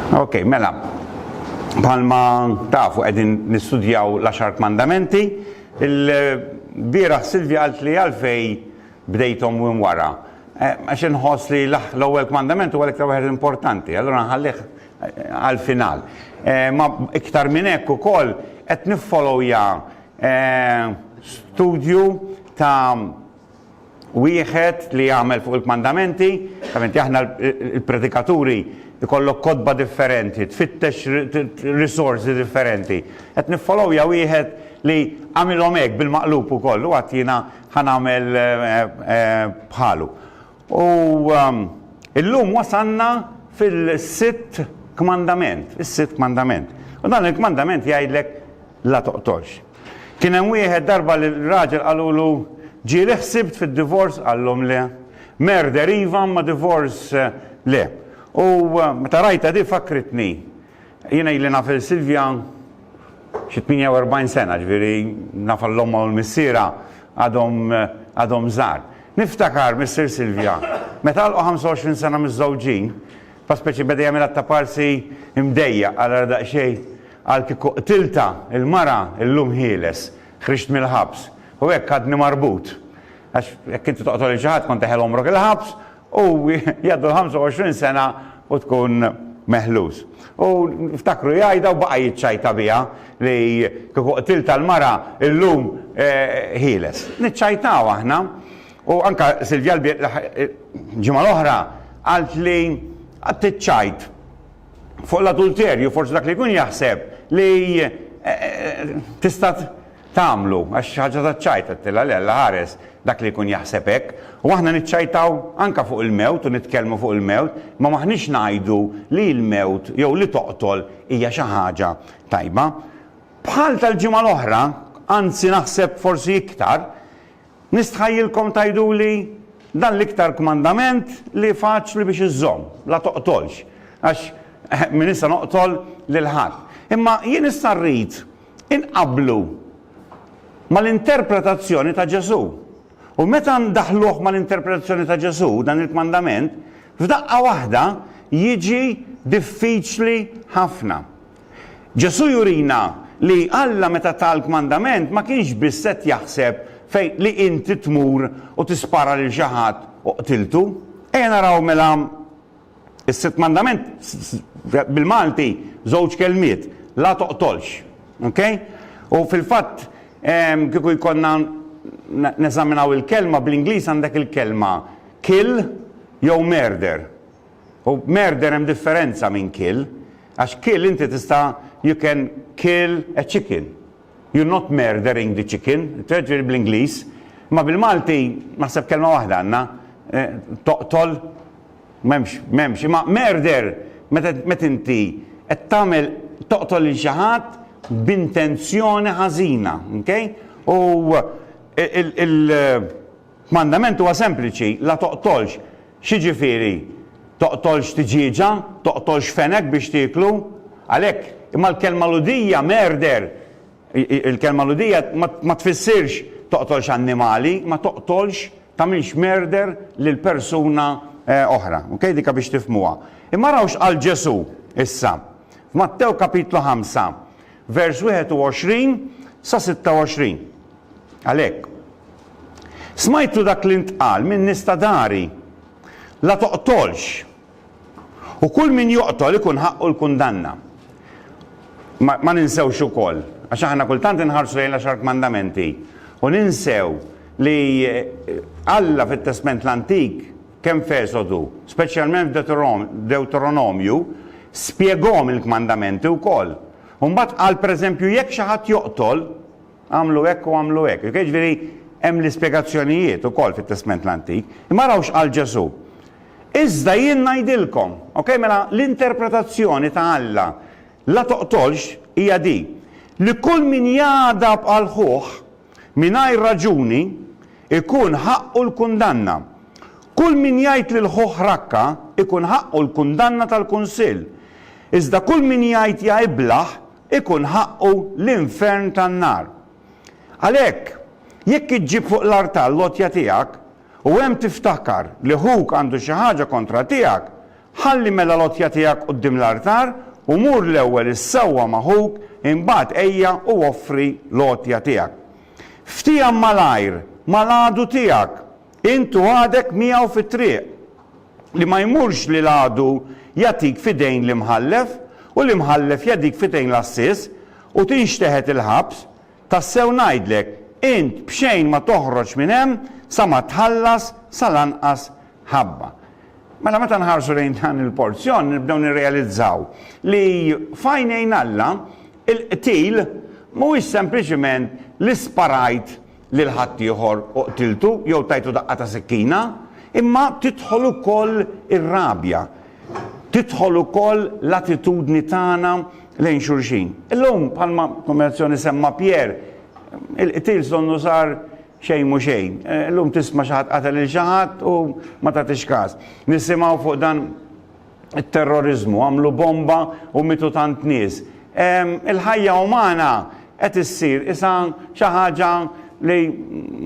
Ok, mela, bħalma tafu qegħdin nistudjaw l-10 kmandamenti, il-bieraħ Silvja qalt li għalfej bdejthom minn wara. Għax inħoss li l-ewwel kmandament huwa l-iktar waħed importanti, allura nħallih għal-final. Ma iktar minn hekk ukoll qed niffollowja studju ta' wieħed li jagħmel fuq il-kmandamenti, ovvjament aħna il-predikaturi ikollok kodba differenti, tfittex risorsi differenti. Qed niffollowja wieħed li għamilhom hekk bil-maqlub ukoll u għad jiena ħanagħmel bħalu. U illum wasanna fil-sitt kmandament, is-sitt kmandament. U dan il-kmandament jgħidlek la toqtolx. Kien hemm wieħed darba li l-raġel qalulu ġieli ħsibt fid-divorz għallhom le, murder iva ma divorce le. U meta rajta di fakritni, jiena ili naf il-Silvja xi 48 sena, ġifieri naf l-omma u l-missiera għadhom żgħar. Niftakar Mr. Silvja, meta għalqu 25 sena miż-żewġin, fa speċi beda jagħmilha ta' parsi imdejja għal daqsxejn għal kieku qtilta il-mara illum ħieles, ħriġt mill-ħabs. U hekk għadni marbut. Għax jekk inti toqtol il-ġaħat kont teħel omrok il-ħabs u jgħaddu 25 sena u tkun meħlus. U ftakru jgħajda u baqa jitċajta biha li kieku qtilta l-mara illum ħieles. Niċċajtaw aħna u anka Silvja ġimgħa l-oħra qalt li għad tiċċajt fuq l-adulterju, forsi dak li jkun jaħseb li tista' tagħmlu għax ħaġa taċċajt għattila li Alla ħares dak li jkun jaħseb hekk. U aħna niċċajtaw anka fuq il-mewt u nitkellmu fuq il-mewt, ma maħniex ngħidu li l-mewt jew li toqtol hija xi ħaġa tajba. Bħal tal-ġimgħa l-oħra, anzi naħseb forsi iktar, nistħajjilkom tgħiduli dan l-iktar kmandament li faċli biex iżżomm, la toqtolx. Għax min issa noqtol lil ħadd. Imma jien issa rrid inqablu mal-interpretazzjoni ta' Ġesu. U meta ndaħluh mal-interpretazzjoni ta' Ġesu dan il-kmandament, f'daqqa waħda jiġi diffiċli ħafna. Ġesu jurina li Alla meta tal-kmandament ma kienx biss qed jaħseb fejn li inti tmur u tispara lil xi ħadd u qtiltu. Ejja naraw mela is-sitt kmandament bil-Malti żewġ kelmiet, la toqtolx. Okay? U fil-fatt kieku jkollna neżaminaw il-kelma bl-Ingliż għandek il-kelma kill jew murder. U murder hemm differenza minn kill, għax kill inti tista' you can kill a chicken. You're not murdering the chicken, treġri bl-Ingliż, ma bil-Malti naħseb kelma waħda għandna, toqtol m'hemmx, imma murder meta inti qed tagħmel toqtol il xi ħadd b'intenzjoni ħażina, okay? U il-mandament huwa sempliċi, la toqtolx. X'jiġifieri? Toqtolx tiġiġa, toqtolx fenek biex tieklu, għalhekk imma l-kelma ludija murder, il-kelma ludija ma tfissirx toqtolx annimali, ma toqtolx tagħmilx murder lil persuna oħra, okay? Dika biex tifhmuha. Imma rawx qal Ġesu issa. F'Mattew kapitlu 5. Vers 21 sa 26. Għalhekk. Smajtu dak li ntqal minn nies ta' dari, la toqtolx. U kull min joqtol ikun ħaqqu l-kundanna. Ma ninsewx ukoll, għax aħna kultant inħarsu lejn l-10 kmandamenti u ninsew li Alla fit-Testament l-Antik kemm f'Esodu, speċjalment f'Deuteronomju, spjegahom il-kmandamenti wkoll. Mbagħad qal pereżempju jekk xi ħadd joqtol, għamlu hekk u għamlu hekk. Jiġifieri hemm l-ispjegazzjonijiet ukoll fit-Testament l-Antik. Imma rawx qal Ġesu. Iżda jien ngħidilkom, okay, mela l-interpretazzjoni ta' Alla la toqtolx hija di li kull min jagħdab għal ħuħ mingħajr raġuni ikun ħaqqu l-kundanna. Kull min jgħid lil ħuħ rakka ikun ħaqqu l-kundanna tal-Kunsill. Iżda kull min jgħid jgħiblaħ ikun ħaqqu l-infern tan-nar. Għalhekk, jekk iġġib fuq l-artal l-lotja tiegħek u hemm tiftakar li ħuk għandu xi ħaġa kontra tiegħek, ħalli mela l-otja tiegħek quddiem l-artar u mur l-ewwel issewwa maħuk imbagħad ejja u offri l-otja tiegħek. Ftija malajr mal-għadu tiegħek, intu għadek miegħu fit-triq li ma jmurx li l-għadu jagħtik fidejn l-imħallef u l-imħallef jagħdik fidejn l-assis u tinxteħet il-ħabs, tassew ngħidlek int b'xejn ma toħroġ minn hemm sa ma tħallas sa lanqas ħabba. Mela meta nħarsu lejn dan il-porzjon nibdew nirrealizzaw li fajnejn Alla il-qtil mhuwiex sempliċement li sparajt lil ħadd ieħor u qtiltu jew tajtu daqqa ta' sikkina, imma tidħol ukoll ir-rabja, tidħol ukoll l-attitudni tagħna lejn xulxin. Illum bħalma konversazzjoni semma Pier, il-qtil sonnu sar xejn mhu xejn. Illum tisma' xi ħadd qatel il xi ħadd u ma tagħtix każ. Nisimgħu fuq dan it-terrorizmu, għamlu bomba u mitu tant nies. Il-ħajja umana qed issir issa xi ħaġa li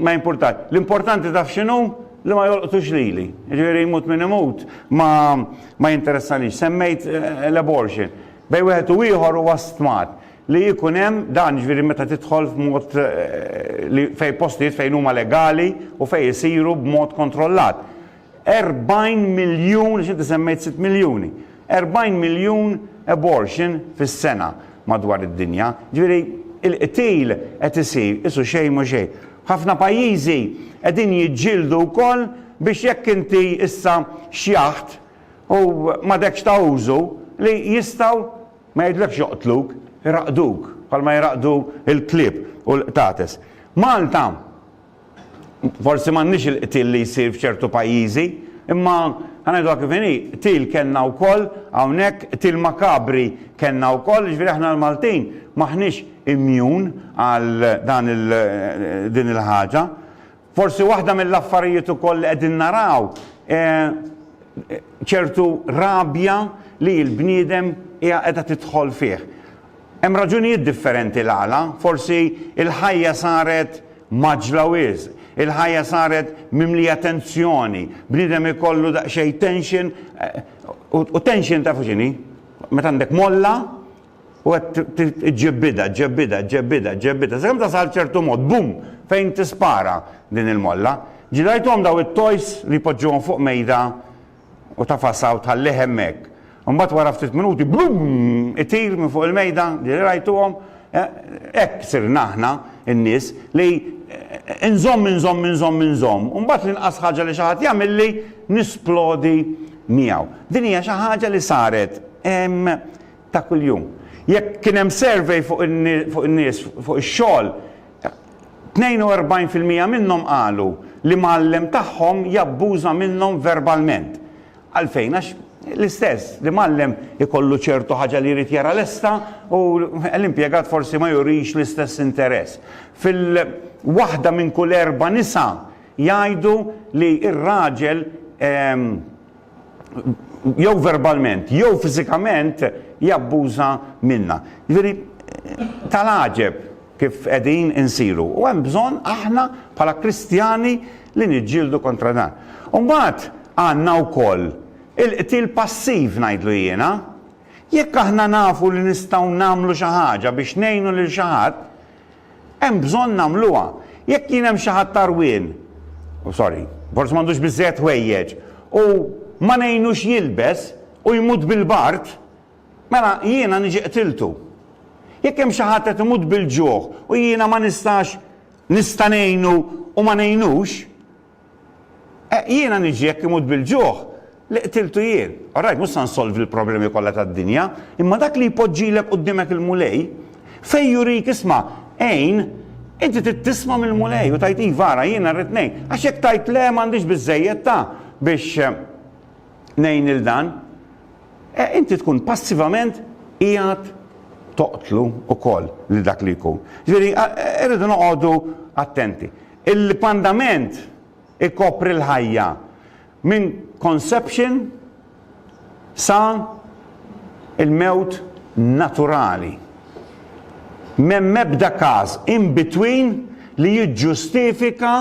ma importat. L-importanti taf x'inhu li ma jolqtux lili. Ġifieri jmut min imut ma jinteressanix. Semmejt l-abortion. Bej wieħed u ieħor huwa stmat li jkun hemm dan ġifieri meta tidħol f'mod li fejn postijiet fejn huma legali u fejn isiru b'mod kontrollat. 40 miljun, x'inti semmejt 6 miljuni. 40 miljun abortion fis-sena madwar id-dinja. Ġifieri il-qtil qed isir isu xejn mhu xejn. Ħafna pajjiżi qegħdin jiġġieldu wkoll biex jekk inti issa xjaħt u m'għadekx ta' użu li jistgħu ma jgħidlekx joqtluk, iraqduk, bħalma jiraqdu il-klib u l-qtates. Malta, forsi m'għandniex il-qtil li jsir f'ċertu pajjiżi, imma ħanajdu kif inhi, qtil kellna wkoll hawnhekk, qtil makabri kellna wkoll, ġifieri aħna l-Maltin maħniex immjun għal din il-ħaġa. Forsi waħda mill-affarijiet ukoll li qegħdin naraw ċertu rabja li l-bniedem hija qiegħda tidħol fih. Hemm raġunijiet differenti l-għala, forsi il-ħajja saret maġla wisq, il-ħajja saret mimlija tensjoni, bniedem ikollu daqsxejn tension, u tension tafu x'inhi? Meta għandek molla u qed ġebbida, sakemm tasal ċertu mod, bum, fejn tispara din il-molla. Ġilajthom daw it-toys li poġġuhom fuq mejda u tafassaw tħallih hemmhekk. Mbagħad wara ftit minuti, blum, itir minn fuq il-mejda, li rajtuhom, hekk sirna aħna n-nies li inżomm. Mbagħad l-inqas ħaġa li xi ħadd jagħmel li nisplodi miegħu. Din hija xi ħaġa li saret ta' kuljum. Jekk kien hemm survey fuq in-nies fuq ix-xogħol, 42% minnhom qalu li mgħallem tagħhom jabbuża minnhom verbalment. Għalfejn għax l-istess, li mgħallem ikollu ċertu ħaġa li jrid jara lesta u l-impjegat forsi ma jurix l-istess interess. Fil-waħda minn kull 4 nisa jgħidu li ir-raġel jew verbalment, jew fiżikament jabbuża minnha. Jiġifieri tal-għaġeb kif qegħdin insiru. U hemm bżonn aħna bħala Kristjani li niġġieldu kontra dan. U mbagħad għandna wkoll il-qtil passiv ngħidlu jiena. Jekk aħna nafu li nistgħu nagħmlu xi ħaġa biex ngħinu lil xi ħadd, hemm bżonn nagħmluha. Jekk kien hemm xi ħadd tarwien, forsi m'għandux biżżejjed ħwejjeġ, u ma ngħinux jilbes u jmut bil-bart, mela jiena niġi qtiltu. Jekk hemm xi ħadd qed imut bil-ġuħ u jiena ma nistax nista' ngħinu u ma ngħinux, jiena niġi jekk imut bil-ġuħ li qtiltu jien. Orajt, mhux se nsolvi l-problemi kollha tad-dinja, imma dak li jpoġġilek quddiemek il-mulej fejn jurik isma' inti trid tisma' mill-mulej u tajt ivara jiena rrid ngħin. Għax jekk tajt le m'għandix biżżejjed biex ngħin il dan, inti tkun passivament qiegħed toqtlu wkoll li dak li jkun. Ġifieri irridu noqogħdu attenti. Il-pandament ikopri l-ħajja minn conception sa il-mewt naturali. M'hemm ebda każ in between li jiġġustifika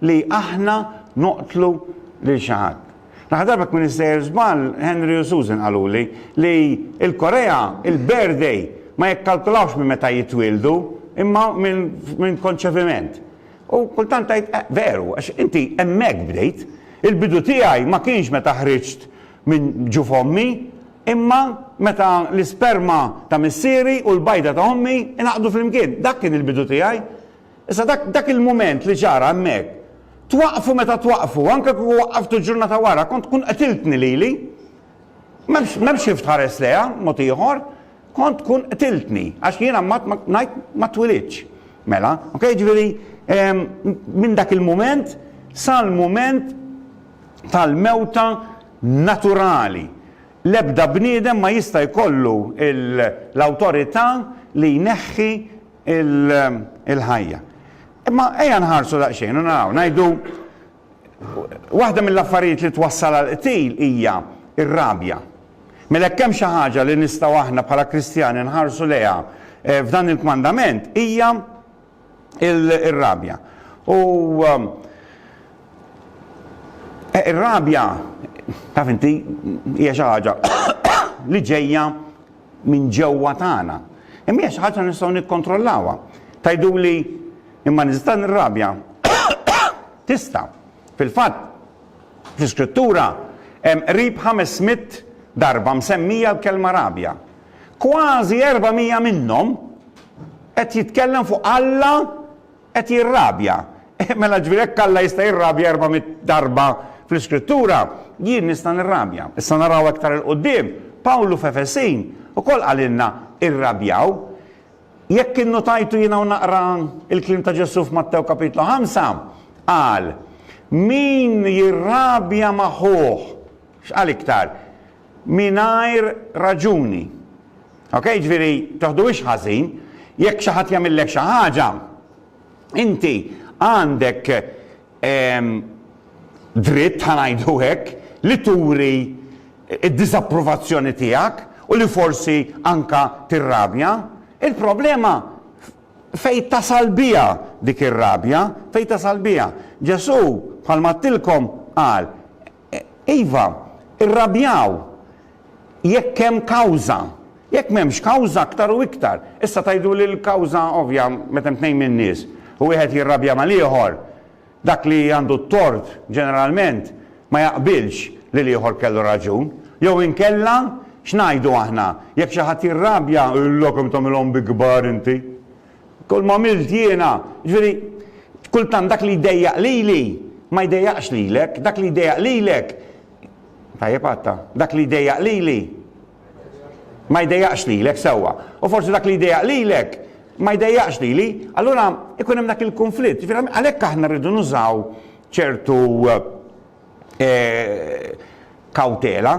li aħna noqtlu lil xi ħadd. Naħdarbek minn istejjer żball Henry u Susan qaluli li il-Korea il-birthday ma jikkalkulawx minn meta jitwildu imma minn konċeviment. U kultant tajt veru, għax inti hemmhekk bdejt, il-bidu tiegħi ma kienx meta ħriġt minn ġuf ommi, imma meta l-isperma ta' missieri u l-bajda ta' ommi inaqdu fl-imkien. Dak kien il-bidu tiegħi. Issa dak il-mument li ġara hemmhekk. Twaqfu meta twaqfu, anke kieku waqaftu ġurnata wara, kont tkun qatiltni lili. M'hemmx kif tħares leha, mod ieħor, kont tkun qatiltni, għax jiena ma twilidx. Mela, okej, ġifieri minn dak il-mument sal-mument tal-mewta naturali. L-ebda bniedem ma jista' jkollu l-awtorità li jneħħi il-ħajja. Imma ejja nħarsu daqsxejn u naraw, ngħidu waħda mill-affarijiet li twassal għal qtil hija ir-rabja. Mela kemm xi ħaġa li nistgħu aħna bħala Kristjani nħarsu lejha f'dan il-kmandament hija ir-rabja. U ir-rabja taf inti hija xi ħaġa li ġejja minn ġewwa tagħna. Imma hija xi ħaġa nistgħu nikkontrollawha. Tgħiduli imma nista' nirrabja. Tista'. Fil-fatt, fl-Iskrittura hemm qrib 500 darba msemmija l-kelma rabja. Kważi 400 minnhom qed jitkellem fuq Alla qed jirrabja. Mela ġifieri hekk Alla jista' jirrabja 400 darba fl-Iskrittura, jien nista' nirrabja. Issa naraw aktar il-qudiem, Pawlu f'Efesin ukoll qalilna irrabjaw. Jekk innotajtu jiena naqra il-klim ta' Ġesu f'Mattew kapitlu 5, qal min jirrabja maħuh, x'qal iktar, mingħajr raġuni. Okej, ġifieri toħduhiex ħażin, jekk xi ħadd jagħmillek xi ħaġa, inti għandek dritt ħanajdu hekk li turi id-disapprovazzjoni tiegħek u li forsi anka tirrabja. Il-problema fej tasal bija dik ir-rabja, fej tasal bija. Ġesu bħalma tilkom qal, iva, irrabjaw jekk hemm kawża. Jekk m'hemmx kawża aktar u iktar. Issa tajdu li l-kawża ovvja meta tnejn min nies u wieħed jirrabja mal-ieħor, dak li għandu t-tort ġeneralment ma jaqbilx li l-ieħor kellu raġun, jew inkella x'ngħidu aħna, jekk xi ħadd jirrabja, illokom tagħmilhom bi kbar inti. Kull ma milt jiena, ġifieri kultant dak li jdejjaq lili ma jdejjaqx lilek, dak li jdejjaq lilek. Tajjeb għatta, dak li jdejjaq lili ma jdejjaqx lilek sewwa. U forsi dak li jdejjaq lilek ma jdejjaqx lili, allura ikun hemm dak il-konflitt. Ġifieri għalhekk aħna rridu nużaw ċertu kawtela.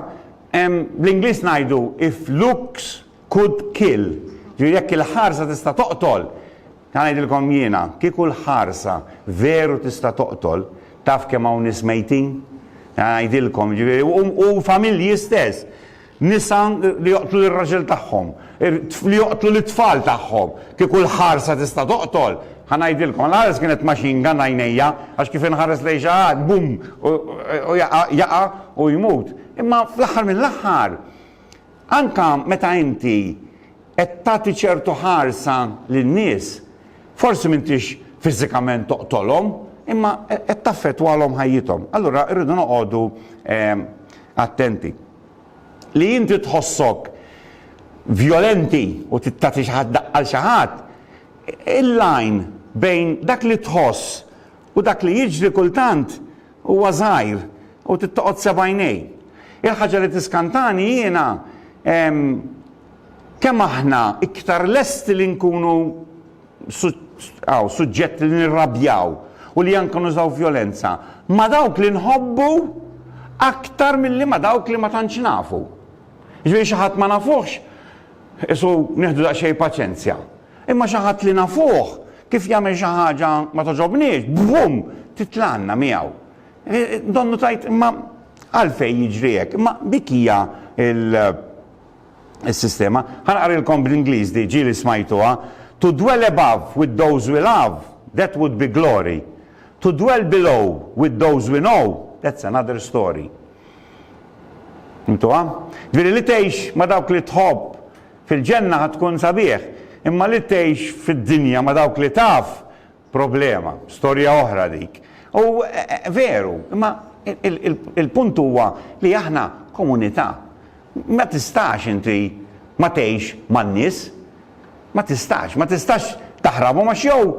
Bl-Ingliż ngħidu if looks could kill. Ġifieri jekk il-ħarsa tista' toqtol. Ngħidilkom jiena, kieku l-ħarsa veru tista' toqtol, taf kemm hawn nies mejtin? Ngħidilkom, ġifieri u familji stess. Nisa li joqtlu l-raġel tagħhom, li joqtlu l-tfal tagħhom, kieku l-ħarsa tista' toqtol. Ħanajdilkom, l-ħares kienet machine gun għajnejja, għax kif inħares lejn xi ħadd, bum, u jaqa' u jmut. Imma fl-aħħar mill-aħħar, anka meta inti qed tagħti ċertu ħarsa lin-nies, forsi m'intix fiżikament toqtolhom, imma qed taffettwalhom ħajjithom. Allura rridu noqogħdu attenti. Li inti tħossok violenti u tagħti xi ħadd daqqal xi ħadd, il-line bejn dak li tħoss u dak li jiġri kultant huwa żgħir u tittoqgħod sebgħinej. Il-ħaġa li tiskantani jiena kemm aħna iktar lesti li nkunu suġġetti li nirrabjaw u li anke nużaw violenza ma dawk li nħobbu aktar milli ma dawk li ma tantx nafu. Ġifieri xi ħadd ma nafuhx, isu nieħdu daqsxejn paċenzja. Imma xi ħadd li nafuh kif jagħmel xi ħaġa ma toġobniex, bum, titlanna miegħu. Donnu tajt imma għalfejn jiġri hekk, imma dik hija il-sistema. Ħanaqrilkom bl-Ingliż di ġieli smajtuha. To dwell above with those we love, that would be glory. To dwell below with those we know, that's another story. Intuha? Ġifieri li tgħix ma dawk li tħobb fil-ġenna ħad tkun sabiħ, imma li tgħix fid-dinja ma dawk li taf problema, storja oħra dik. U veru, imma il-punt huwa li aħna komunità. Ma tistax inti ma tgħix man-nies, ma tistax taħrabhom għax jew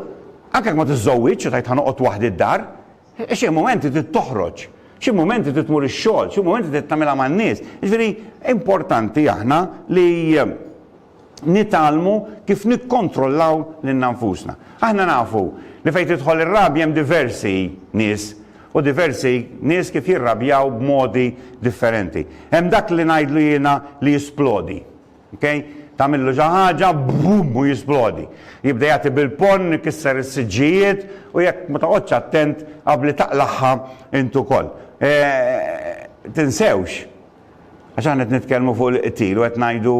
anke ma tiżżowwiġ u tajt ħanoqgħod waħdi d-dar, xi momenti trid toħroġ, xi momenti trid tmur ix-xogħol, xi momenti trid tagħmilha man-nies. Jiġifieri importanti aħna li nitalmu kif nikkontrollaw lil nfusna. Aħna nafu li fejn tidħol ir-rabja hemm diversi nies u diversi nies kif jirrabjaw b'modi differenti. Hemm dak li ngħidlu jiena li jisplodi. Okay? Tagħmillu xi ħaġa bum u jisplodi. Jibda jagħti bil-ponn, ikisser is-siġġijiet u jekk ma toqgħodx attent qabli taqlaħħa intu wkoll. Tinsewx. Għax aħna qed nitkellmu fuq il-qtil u qed ngħidu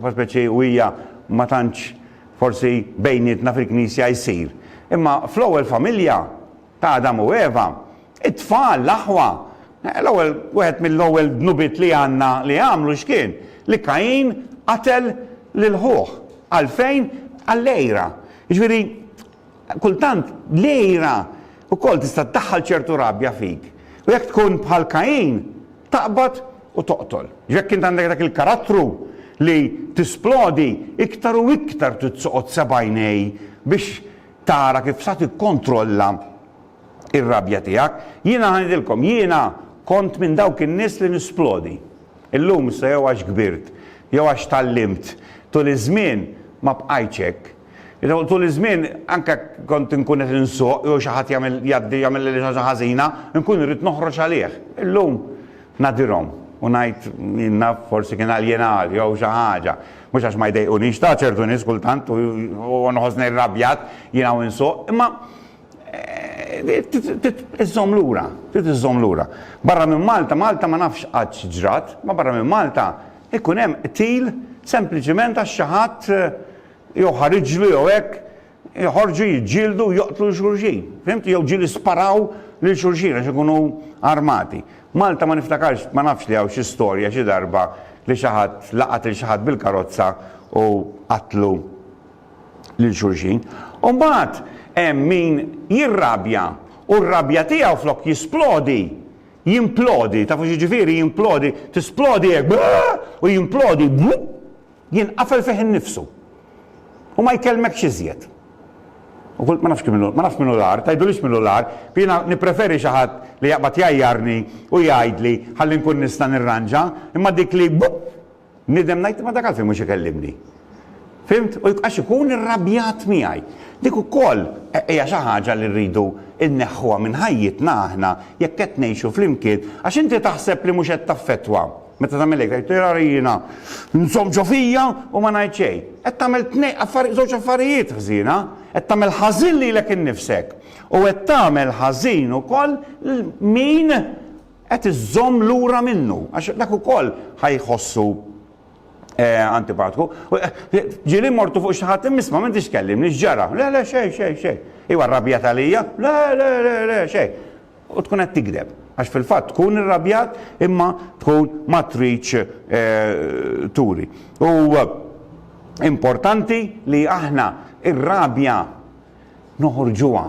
speċi u hija ma tantx forsi bejnietna fil-Knisja jsir. Imma fl-ewwel familja ta' Adam u Eva, it-tfal l-aħwa, l-ewwel wieħed mill-ewwel dnubiet li għandna li għamlu x'kien li Kajin qatel lil ħuh għalfejn għall-lejra. Jiġifieri kultant lejra ukoll tista' tdaħħal ċertu rabja fik. U jekk tkun bħal Kajin taqbad u toqtol. Jekk int għandek dak il-karattru li tisplodi iktar u iktar titsoqgħod sebgħinej biex tara kif sa tikkontrolla ir-rabja tiegħek. Jiena ħanidilkom, jiena kont minn dawk in-nies li nisplodi. Illum se jew għax kbirt, jew għax tallimt, tul iż-żmien ma bqajtx hekk. Tul iż-żmien anke kont inkun qed insuq jew xi ħadd jagħmel li xi ħażina, nkun irid noħroġ għalih. Illum nadirhom u ngħid jiena forsi kien aljenat jew xi ħaġa. Mhux għax ma jdejqunix ta' ċertu nies kultant u nħossni rrabjat jiena u insuq, imma iżżomm lura. Barra minn Malta ma nafx qatt ġrat, ma barra minn Malta ikun hemm qtil sempliċement għax xi ħadd jew ħariġlu jew hekk joħorġu jiġġieldu u joqtlu xulxin. Fimt? Jew ġieli sparaw lil xulxin għax ikunu armati. Malta ma niftakarx, ma nafx li hawn xi storja xi darba li xi ħadd laqat lil xi ħadd bil-karozza u qatlu lil xulxin. U mbagħad hemm min jirrabja u r-rabja tiegħu flok jimplodi, tafu ġifieri jimplodi, tisplodi hekk u jimplodi jinqafel fih innifsu. U ma jkellmek iżjed. U kult ma nafx minnu l-ar, tajdulix minnu l-ar, jiena nippreferi xi ħadd li jaqbad jajjarni u jgħidli ħalli nkun nista' nirranġa, imma dik li nidem ngħid ma dak għalfejn mhux ikellimni. Fimt? U għax ikun irrabjat miegħi. Dik ukoll hija xi ħaġa li rridu inneħħuha minn ħajjitna aħna jekk qed ngħixu flimkien għax inti taħseb li mhux qed taffettwa. Meta tagħmel hekk tgħid jiena nżomm ġofija u ma ngħid xejn. Qed tagħmel żewġ affarijiet ħżiena, qed tagħmel ħażin lilek innifsek u qed tagħmel ħażin ukoll min qed iżżomm lura minnu għax dak ukoll ħajħossu antipatiku. Ġieli mortu fuq xi ħadd immisma' m'intix tkellimni x'ġara. Le xejn. Iwa rrabjat għalija? Le xejn. U tkun qed tikdeb. Għax fil-fatt tkun irrabjat imma tkun ma tridx turi. U importanti li aħna ir-rabja noħorġuha.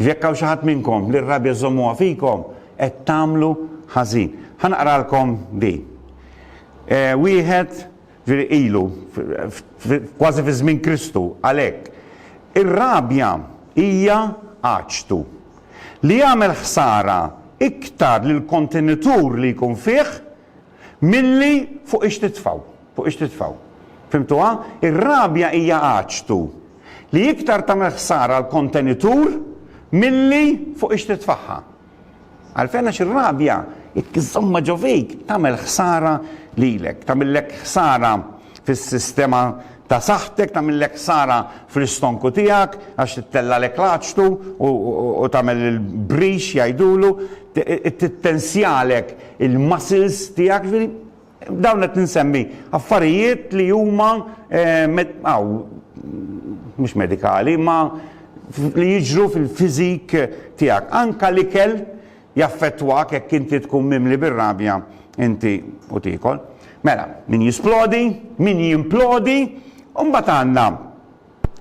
Jekk hawn xi ħadd minnkom li r-rabja żommuha fikom qed tagħmlu ħażin. Ħanaqralkom din. Wieħed ilu kważi fi żmien Kristu għalhekk. Ir-rabja hija għaġtu li jagħmel ħsara iktar lil kontenitur li jkun fih milli fuq ix titfgħu. Fimtuha? Ir-rabja hija għaġtu li iktar tagħmel ħsara l-kontenitur milli fuq ix titfagħha. Għalfejn għax ir-rabja jekk iżomma ġo fik tagħmel ħsara lilek, tagħmellek ħsara fis-sistema ta' saħħtek, tagħmellek ħsara fl-istonku tiegħek għax tittellalek l-għaġtu u tagħmel il-brix jgħidulu, tittensjalek il-muscles tiegħek. Dawn qed ninsemmi affarijiet li huma mhux medikali, ma li jiġru fil-fiżik tiegħek. Anke l-ikel jaffettwak jekk inti tkun mimli bir-rabja inti u tiekol. Mela, min jisplodi, min jimplodi, u mbagħad għandna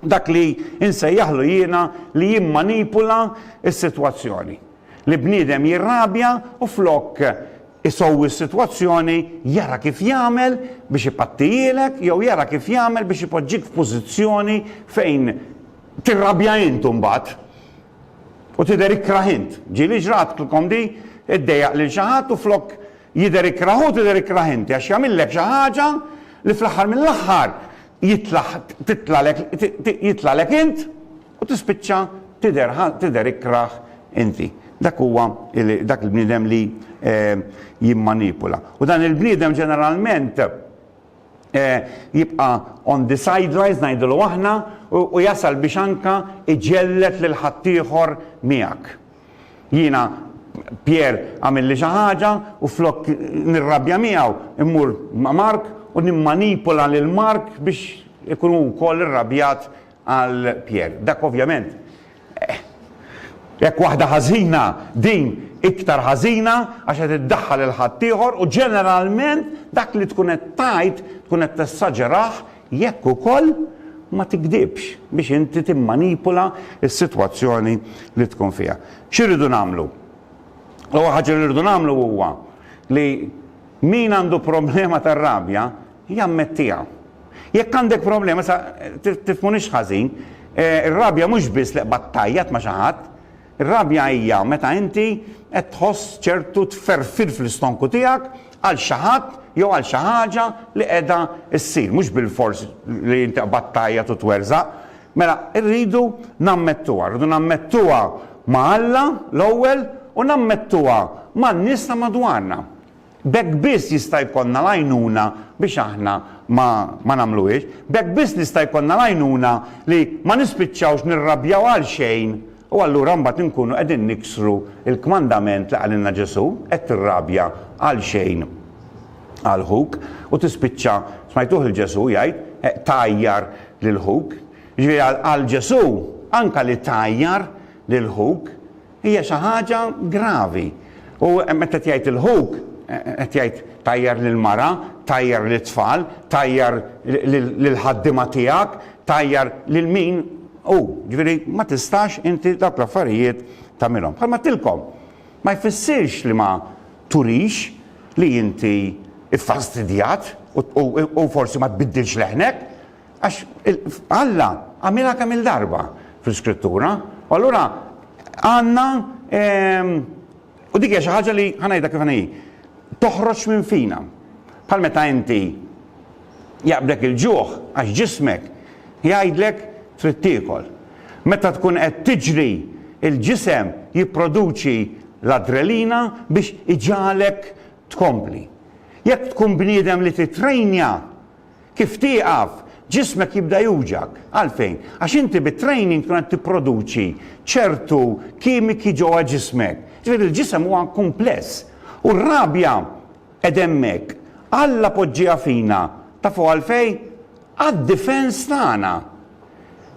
dak li insejjaħlu jiena li jimmanipula s-sitwazzjoni. Li bniedem jirrabja u flok isowwi s-sitwazzjoni jara kif jagħmel biex ipattijilek jew jara kif jagħmel biex ipoġġik f'pożizzjoni fejn tirrabja int mbagħad u tidher ikraħ int. Ġieli ġratlkom di iddejjaq lil xi ħadd u flok jidher ikraħ u tidher ikraħ inti għax jagħmillek xi ħaġa li fl-aħħar mill-aħħar jitlalek int u tispiċċa tidher ikraħ inti. Dak huwa dak il-bniedem li jimmanipula. U dan il-bniedem ġeneralment jibqa' on the sidelines ngħidulu aħna u jasal biex anka iġellet lil ħaddieħor miegħek. Jiena Pier għamilli xi ħaġa u flok nirrabja miegħu immur ma' Mark u nimmanipula lil Mark biex ikunu wkoll irrabjat għal Pier. Dak ovvjament jekk waħda ħażina din iktar ħażina għax qed iddaħħal il ħaddieħor u ġeneralment dak li tkun qed tgħid tkun qed tessaġeraħ jekk ukoll ma tikdibx biex inti timmanipula s-sitwazzjoni li tkun fiha. X'irridu nagħmlu? L-ewwel ħaġa li rridu nagħmlu huwa li min għandu problema tar-rabja jammettiha. Jekk għandek problema sa tifhmunix ħażin, ir-rabja mhux biss li battajjat ma' xi ħadd, ir-rabja hija meta inti qed tħoss ċertu tferfir fl-istonku tiegħek għal xi ħadd jew għal xi ħaġa li qiegħda ssir, mhux bil-fors li inti battajjat u twerzaq. Mela rridu nammettuha, ma' Alla l-ewwel u nammettuha man-nies ta' madwarna. Bekk biss jista' jkollna l-għajnuna biex aħna ma nagħmluhiex, bekk biss nista' jkollna l-għajnuna li ma nispiċċawx nirrabjaw għal xejn u allura mbagħad inkunu qegħdin niksru il-kmandament li qalilna Ġesu qed tirrabja għal xejn għal ħuk u tispiċċa smajtuh il-Ġesu jgħid tajjar lil ħuk. Ġifieri għal Ġesu anke li tajjar lil ħuk hija xi ħaġa gravi. U meta jgħid il-ħuk qed jgħid tajjar lill-mara, tajjar lit-tfal, tajjar lill-ħaddiema tiegħek, tajjar lil min ġifieri ma tistax inti dak l-affarijiet tagħmilhom. Bħalma tilkom ma jfissirx li ma turix li inti iffastidjat u forsi ma tbiddilx leħnek għax Alla għamilha kemm il-darba fl-Iskrittura. U allura għandna u dik hija xi ħaġa li ħanajda kif ħanej toħroġ minn fina. Bħal meta inti jaqbdek il-ġuħ għax ġismek jgħidlek trid tiekol. Meta tkun qed tiġri il-ġisem jipproduċi l-adrenalina biex iġalek tkompli. Jekk tkun bniedem li titrejnja kif tieqaf ġismek jibda juġak. Għalfejn? Għax inti bit-training tkun qed tipproduċi ċertu kimiki ġewwa ġismek. Ġifieri il-ġisem huwa kompless. U r-rabja qed hemmhekk. Alla poġġiha fina ta' fuq għalfejn għad-difens tagħna.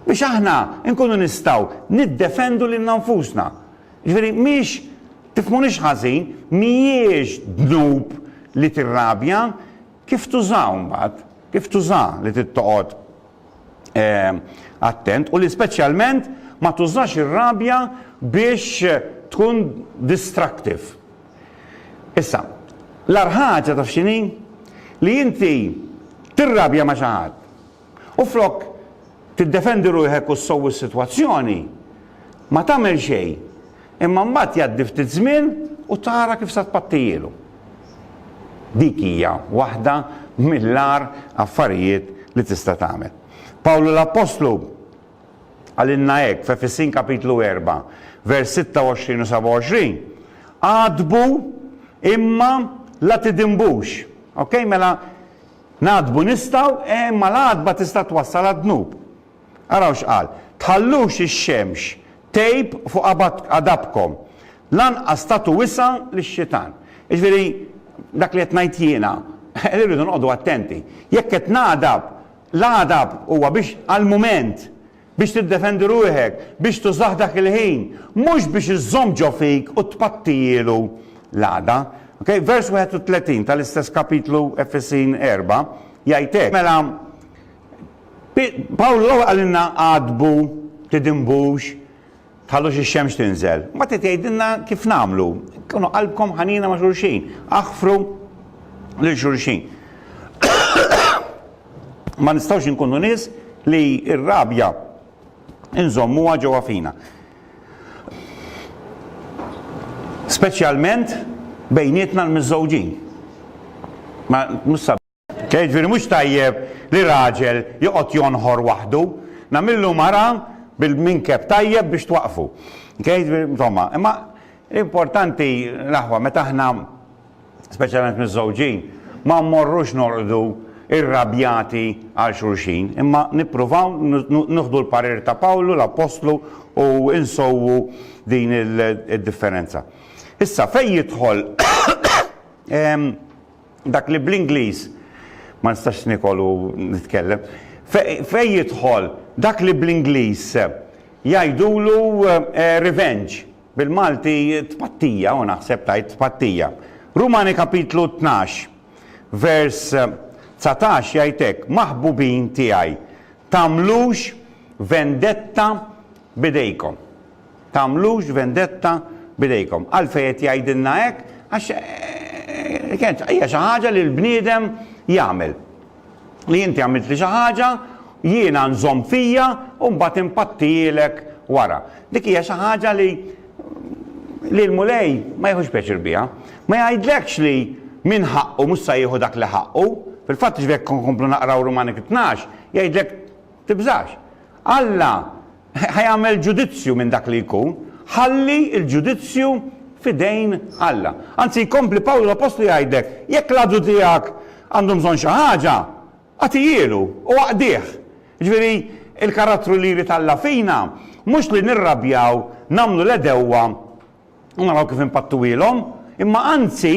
Biex aħna nkunu nistgħu niddefendu lil nfusna. Ġifieri mhix tifhmunix ħażin, mhijiex dnub li tirrabja kif tużaw mbagħad, kif tuża li tittoqgħod attent u li speċjalment ma tużax ir-rabja biex tkun distractive. Issa, l-arħaġa taf x'inhi li inti tirrabja ma' xi ħadd u flok tiddefendi ruħek u ssowwi s-sitwazzjoni ma tagħmel xejn, imma mbagħad jgħaddi ftit żmien u tara kif se tpattijielu. Dik hija waħda mill-ar affarijiet li tista' tagħmel. Pawlu l-Apostlu għalinna hekk f'Efesin kapitlu 4, vers 26 u 27, għadbu imma la tidimbux. Okay, mela nadbu nistgħu imma l-għadba tista' twassal għad-dnub. Araw x'qal, tħallux ix-xemx tejb fuq adabkom, lanqas tagħtu wisa lix-xitan. Jiġifieri dak li qed ngħid jiena, irridu noqogħdu attenti. Jekk qed nagħdab, l-għadab huwa biex għall-mument biex tiddefendi ruħek, biex tużaħ dak il-ħin, mhux biex iżżomm fik u tpattijielu l-għada. Okay? Vers 31 tal-istess kapitlu Efesin 4 jgħidlek. Mela, Pawlu għalinna għadbu, tidimbux, tħallux ix-xemx tinżel. Ma tgħidilna kif nagħmlu. Kunu qalbkom ħanina ma' xulxin, aħfru lil xulxin. Ma nistgħux inkunu nies li r-rabja inżommuha ġewwa fina. Speċjalment bejnietna l-miżżewġin. Ma mhux ġifieri mhux tajjeb li raġel joqgħod jonħor waħdu, nagħmillu mara bil-minkeb tajjeb biex twaqfu. Insomma, imma l-importanti l-aħwa meta aħna speċjalment miż-żewġin ma mmorrux norqdu irrabjati għal xulxin, imma nippruvaw nieħdu l-parir ta' Pawlu l-Apostlu u insowwu din il-differenza. Issa fejn jidħol dak li bl-Ingliż ma nistax nikollu nitkellem, fejn jidħol dak li bl-Ingliż jgħidulu revenge, bil-Malti tpattija, u naħseb tajt tpattija. Rumani kapitlu 12, vers 19 jgħidlek, maħbubin tiegħi, tagħmlux vendetta bidejkom. Tagħmlux vendetta bidejkom. Għalfejn qed jgħidilna hekk għax hija xi ħaġa li l-bniedem jagħmel. Li inti għamilt li xi ħaġa, jiena nżomm fija u mbagħad impattijilek wara. Dik hija xi ħaġa li l-mulej ma jieħux peċir biha. Ma jgħidlekx li min ħaqqu mhux se jieħu dak li ħaqqu. Fil-fatt ġvek komplu naqraw Rumani 12, jgħidlek tibżax. Alla ħajamel ġudizzju minn dak li jkun, ħalli il-ġudizzju fidejn Alla. Anzi, jkompli Pawlu l-Apostlu jgħidlek, jekk l-għadu tiegħek għandhom bżonn xi ħaġa, għatijielu u għaqdih. Ġifieri il-karattru li jrid Alla fina, mhux li nirrabjaw, nagħmlu l-edewwa u naraw kif impattu ilhom, imma anzi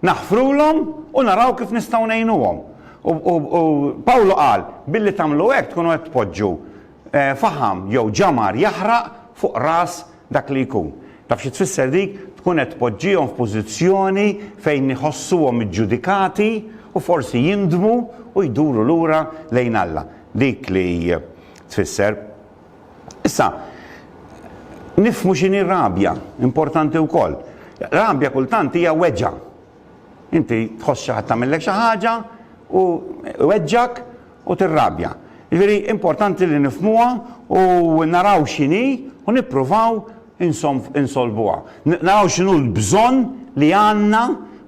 naħfrulhom u naraw kif nistgħu ngħinuhom. U Pawlu qal, billi tagħmlu hekk tkunu qed tpoġġu faħam jew ġamar jaħraq fuq ras dak li jkun. Taf xi tfisser dik tkun qed tpoġġihom f'pożizzjoni fejn iħossuhom iġġudikati u forsi jindmu u jduru lura lejn Alla. Dik li tfisser. Issa, nifhmu x'inhi rabja, importanti wkoll. Rabja kultant hija weġġa. Inti tħoss xi ħadd tagħmellek xi ħaġa u weġġak u tirrabja. Jiġifieri importanti li nifhmuha u naraw x'inhi u nippruvaw insolvuha. Naraw x'inhu l-bżonn li għandna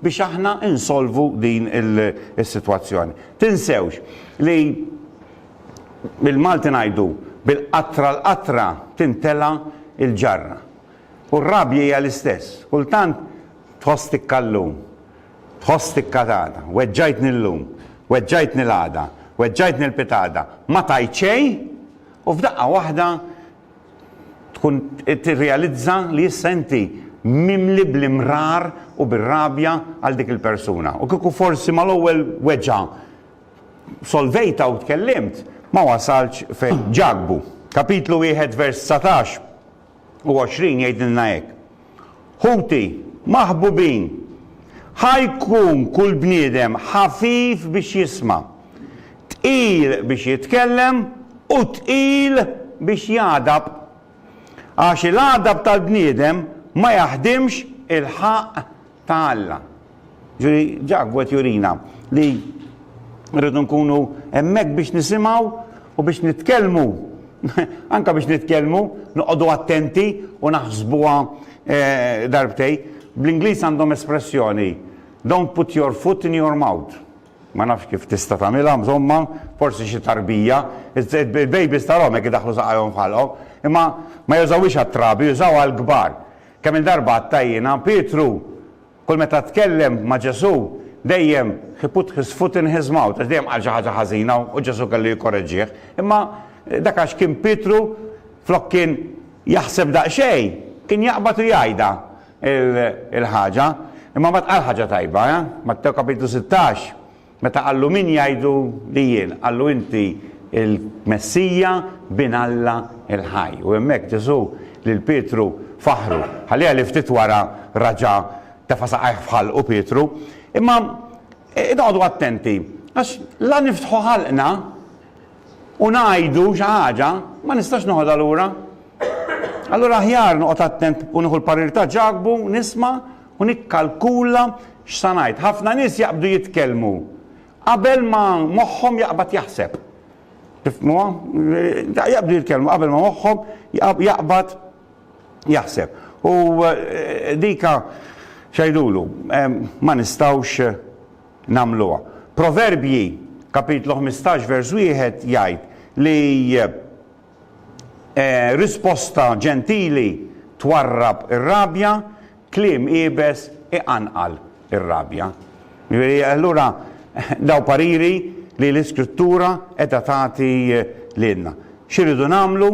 biex aħna insolvu din is-sitwazzjoni. Tinsewx li bil-Malti ngħidu bil-qatra l-qatra tintela il-ġarra. U r-rabja hija l-istess. Kultant tħoss tikkallum, tħoss tikkatata, weġġajtni llum, weġġajtni l-għada, weġġajtni l-pitada, ma tajt xejn u f'daqqa waħda tkun tirrealizza li issa inti mimli bl-imrar u bir-rabja għal dik il-persuna. U kieku forsi mal-ewwel weġġa solvejta u tkellimt, ma wasalx fejn ġagbu. Kapitlu 1 vers 19 u 20 jgħidilna hekk. Ħuti, maħbubin, ħajkun kull bniedem ħafif biex jisma', tqil biex jitkellem u tqil biex jadab. Għax il-għadab tal-bniedem ma jaħdimx il-ħaq ta' Alla. Ġuri ġagwet jurina li rridu nkunu hemmhekk biex nisimgħu u biex nitkellmu. Anka biex nitkellmu, noqogħdu attenti u naħsbuha darbtej. Bl-Ingliż għandhom espressjoni, don't put your foot in your mouth. Ma nafx kif tista' tagħmilha, insomma, forsi xi tarbija, il-babies tarhom hekk idaħħlu saqajhom bħalhom, imma ma jużawix għat-trabi, jużaw għall-kbar. Kemm il-darba għattajjina, Pietru, kull meta tkellem ma' Ġesu, dejjem he put his foot in his mouth, għax dejjem għal xi ħaġa ħażina u Ġesu kellu jikkoreġġih. Imma dak għax kien Pietru flok kien jaħseb daqsxejn, kien jaqbad u jgħidha il-ħaġa, imma ma tqal ħaġa tajba, Mattew kapitlu 16, meta qallu min jgħidu li jien, qallu inti il-Messija binalla il-ħaj. U hemmhekk Ġesu lil Pietru faħru. Ħalliha li ftit wara raġa' tefa' saqajh f'ħalqu Pietru. Imma noqogħdu attenti, għax la niftħu ħalqna u ngħidu xi ħaġa ma nistax noħodha lura. Allura aħjar noqgħod attent u nieħu l-parir ta' ġagbu, nisma' u nikkalkula x'sa ngħid. Ħafna nies jaqbdu jitkellmu qabel ma moħħhom jaqbad jaħseb. Tifhmuha? Jaqbdu jitkellmu qabel ma moħħhom jaqbad jaħseb. U dika xejdulu, ma nistgħux nagħmluha. Proverbji kapitlu 15 vers 1 jgħid li risposta ġentili twarrab ir-rabja, kliem qiebes iqanqal ir-rabja. Allura daw pariri li l-iskrittura qiegħda tagħti lilna. X'iridu nagħmlu?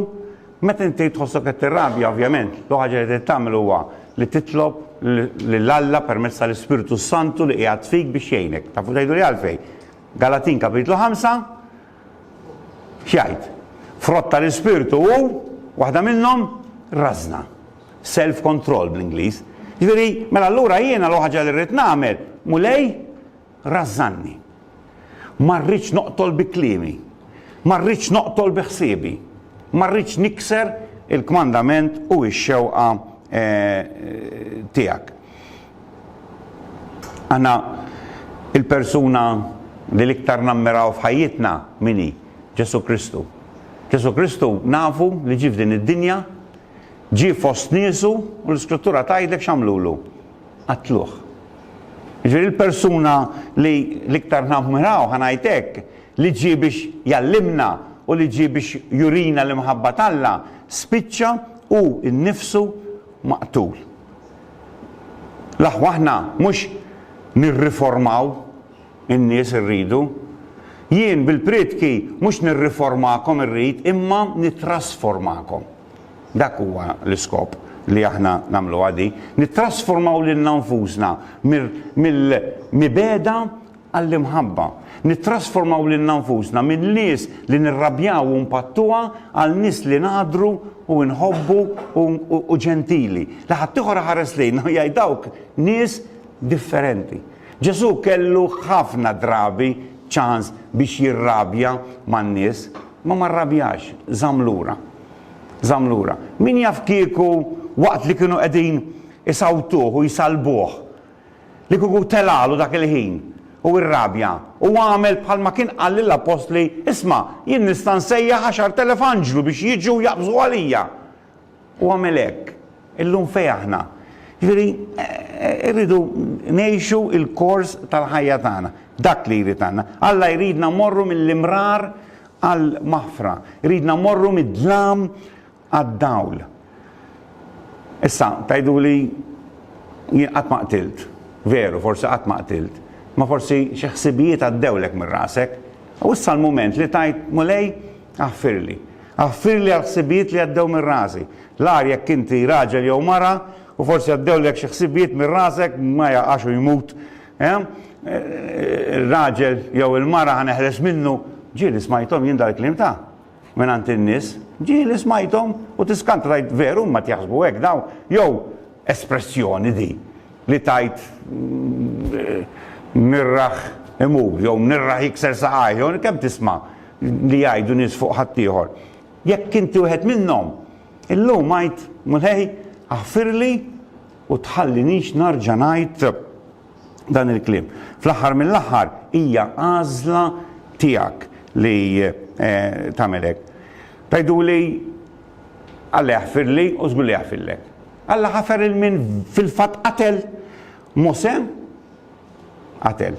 Meta inti tħossok qed tirrabja, ovvjament, l-ħaġa li tagħmel huwa li titlob lill-Alla permezz tal-Ispiritu Santu li qiegħed fik biex jgħinek. Tafu tgħidu li għalfejn. Galatin kapitlu 5 x'jgħid? Frott tal-Ispiritu u waħda minnhom rażna. Self-control bl-Ingliż. Jiġifieri, mela allura jiena l-ħaġa li rrid nagħmel mulej rażżanni. Ma rridx noqtol bi kliemi, ma rridx noqtol bi ħsiebi, ma rridx nikser il-kmandament u x-xewqa tiegħek. Aħna il-persuna li l-iktar nammiraw f'ħajjitna mini Ġesu Kristu. Ġesu Kristu nafu li ġi f'din id-dinja, ġi fost niesu u l-Iskrittura tgħidlek x'għamlulu. Qatluh. Ġifieri il-persuna li l-iktar nammiraw ħanajtek li ġi biex jallimna u li ġi biex jurina l-imħabba talla spiċċa u n-nifsu maqtul. Laħ waħna mhux nirriformaw in-nies irridu. Jien bil-pritki mhux nirriformakom irrid imma nittrasformakom. Dak huwa l-iskop li aħna nagħmlu għadi. Nittrasformaw lilna nfusna mill-mibeda għall-imħabba. Nittrasformaw lilna nfusna minn nies li nirrabjaw u mpattuha għal nies li ngħadru u nħobbu u ġentili. Laħat tieħor ħares lejna jgħid dawk nies differenti. Ġesu kellu ħafna drabi ċans biex jirrabja man-nies, ma marrabjax, żamlura. Żamlura. Min jaf kieku waqt li kienu qegħdin isawtuh u jisalbuh, li kieku telalu dak il-ħin u irrabja u għamel bħalma kien qal lill-apostli, isma' jien nista' nsejjaħ 10,000 anġlu biex jiġu jaqbżu għalija. U għamel hekk. Illum fejn aħna. Jiġifieri irridu ngħixu il-kors tal-ħajja tagħna. Dak li jrid għandna. Alla jridna morru mill-imrar għall-maħfra. Jridna morru mid-dlam għad-dawl. Issa, tajdu li jien qatt ma qtilt. Veru, forsi qatt ma qtilt. Ma forsi xi ħsibijiet għaddewlek minn rasek. U issa l-mument li tajt mulej aħfirli. Aħfirli għal-ħsibijiet li għaddew minn rasi. L-ar jekk inti raġel jew mara u forsi għaddewlek xi ħsibijiet minn rasek ma jaqax u jmut. Il-raġel jew il-mara ħaneħles minnu ġieli smajthom jien dal-klim ta' mingħand in-nies, ġieli smajthom u tiskanta tajt veru ma tjaħsbu hekk daw jew espressjoni di li tajt nirraħ imur jew nirraħ jikser saqaj jew kemm tisma' li jgħidu nies fuq ħadd ieħor. Jekk inti wieħed minnhom illum ngħid mulej aħfirli u tħallinix narġa' ngħid dan il-klim. Fl-aħħar mill-aħħar hija għażla tiegħek li tagħmel hekk. Tajdu li Alla jaħfirli u żgur li jaħfirlek. Alla ħafer il-min fil-fatt qatel Mose qatel.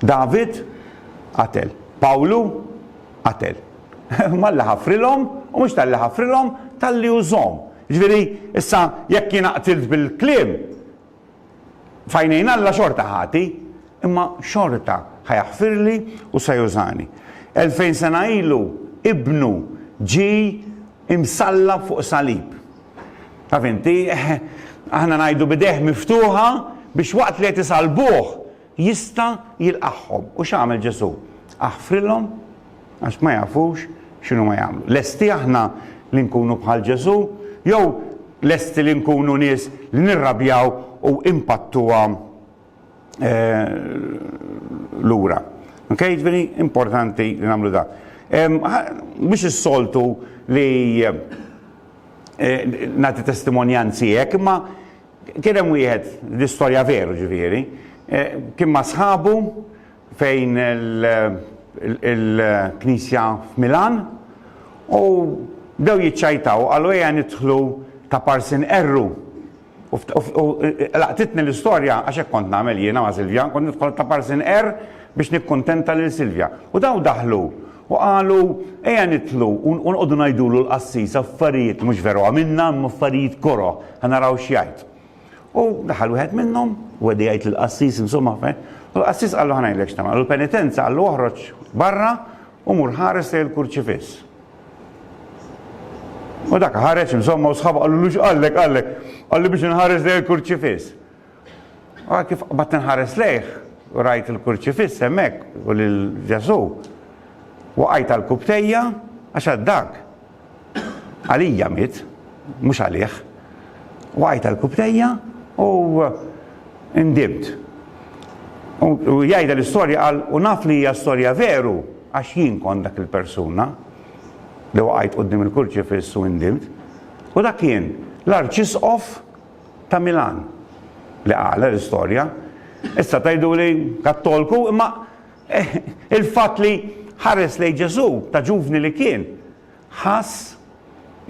David qatel. Pawlu qatel. Malla ħafrilhom u mhux tal-li ħafrilhom tal-li użhom. Ġifieri issa jekk jien qtilt bil-kliem fajnejn Alla xorta ħati, imma xorta ħajaħfirli u se jużani. 2000 sena ilu ibnu ġi imsalla fuq salib. Taf inti, aħna ngħidu bideħ miftuħa biex waqt li qed isalbuh jista' jilqaħħom. U x'għamel Ġesu? Aħfrilhom għax ma jafux x'inhu ma jagħmlu. Lesti aħna li nkunu bħal Ġesu, jew lesti li nkunu nies li nirrabjaw u impattuha lura. Okay, ġifieri importanti li nagħmlu da. Biex is-soltu li nagħti testimonjanzi hekk, imma kien hemm wieħed l-istorja veru ġifieri, kien ma' sħabu fejn il-Knisja f'Milan u bdew jiċċajtaw qalu ejja nidħlu ta' Parsin Erru. U laqtitni l-istorja għax hekk kont nagħmel jiena ma' Silvja, kont nidħol ta' Parsin R biex nikkuntenta lil Silvja. U daw daħlu u qalu ejja nidħlu u nqogħdu ngħidulu l-qassis affarijiet mhux veru għamilna imma affarijiet koro ħanaraw x'jgħid. U daħal wieħed minnhom u għedi jgħid lill-qassis insomma fejn. U l-qassis qallu ħanajdlek x'tagħmel. U l-penitenza qallu oħroġ barra u mur ħares lejn il-kurċifiss. U dak ħareġ insomma u sħabu qallu lux qalli biex nħares lejn il-kurċifiss. U kif qatt nħares lejh u rajt il-kurċifiss hemmhekk u lil Ġesu. Waqajt għall-kubtejja għax dak għalija miet, mhux għalih. Waqajt għall-kubtejja u indimt. U jgħidha l-istorja qal u naf li hija storja veru għax jien kont dak il-persuna li waqajt quddiem il-kurċifiss u indimt. U dak kien l-Arċisqof ta' Milan li qala l-istorja. Issa tgħiduli Kattolku, imma il-fatt li ħares lejn Ġesu ta' ġuvni li kien ħass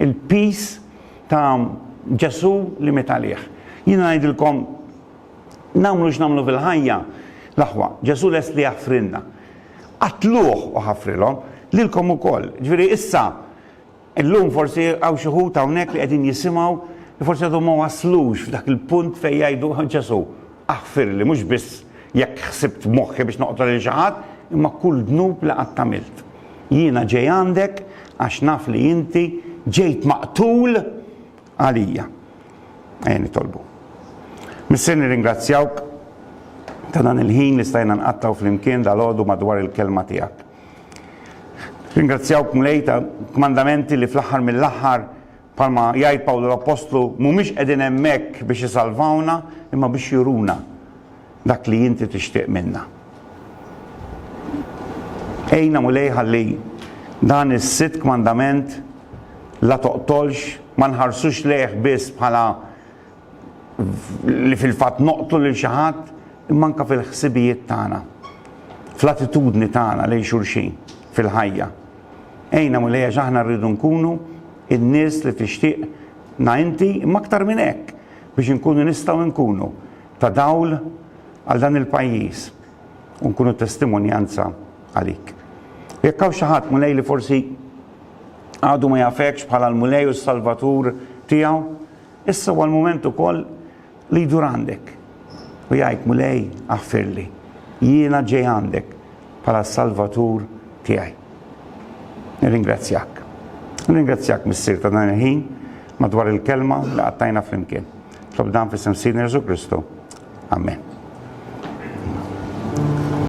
il-peace ta' Ġesu li met għalih. Jiena ngħidilkom nagħmlu x'nagħmlu fil-ħajja l-aħwa, Ġesu lest li jaħfrilna. Qatluh u ħafrilhom lilkom ukoll. Ġifieri issa illum forsi hawn xi ħud hawnhekk li qegħdin jisimgħu li forsi għadhom ma waslux f'dak il-punt fejn jgħidu Ġesu aħfirli mhux biss jekk ħsibt moħħi biex noqtol lil xi ħadd, imma kull dnub li qatt għamilt. Jiena ġej għandek għax naf li inti ġejt maqtul għalija. Ejja nitolbu. Missier nirringrazzjawk ta' dan il-ħin li stajna nqattaw flimkien dal-għodu madwar il-kelma tiegħek. Ringrazzjawk mlej ta' kmandamenti li fl-aħħar mill-aħħar palma jgħid Pawlu l-Apostlu mhumiex qegħdin hemmhekk biex isalvawna imma biex juruna dak li inti tixtieq minna. Ejna mulej ħalli dan is-sitt kmandament la toqtolx, ma nħarsux lejh biss bħala li fil-fatt noqtu lil xi ħadd, imma anke fil-ħsibijiet tagħna, fl-attitudni tagħna lejn xulxin fil-ħajja. Ejna mulej għax aħna rridu nkunu in-nies li tixtieq na inti imma aktar minn hekk biex inkunu nistgħu nkunu ta' dawl għal dan il-pajjiż u nkunu testimonjanza għalik. Jekk hawn xi ħadd mulej li forsi għadu ma jafekx bħala l-mulej u s-salvatur tiegħu, issa huwa l-mument ukoll li jdur għandek u jgħid mulej aħfirli, jiena ġej għandek bħala s-salvatur tiegħi. Nirringrazzjak missier ta' dan il-ħin madwar il-kelma li qattajna flimkien. Tlob dan fis-sem Sidna Ġesu Kristu. Amen.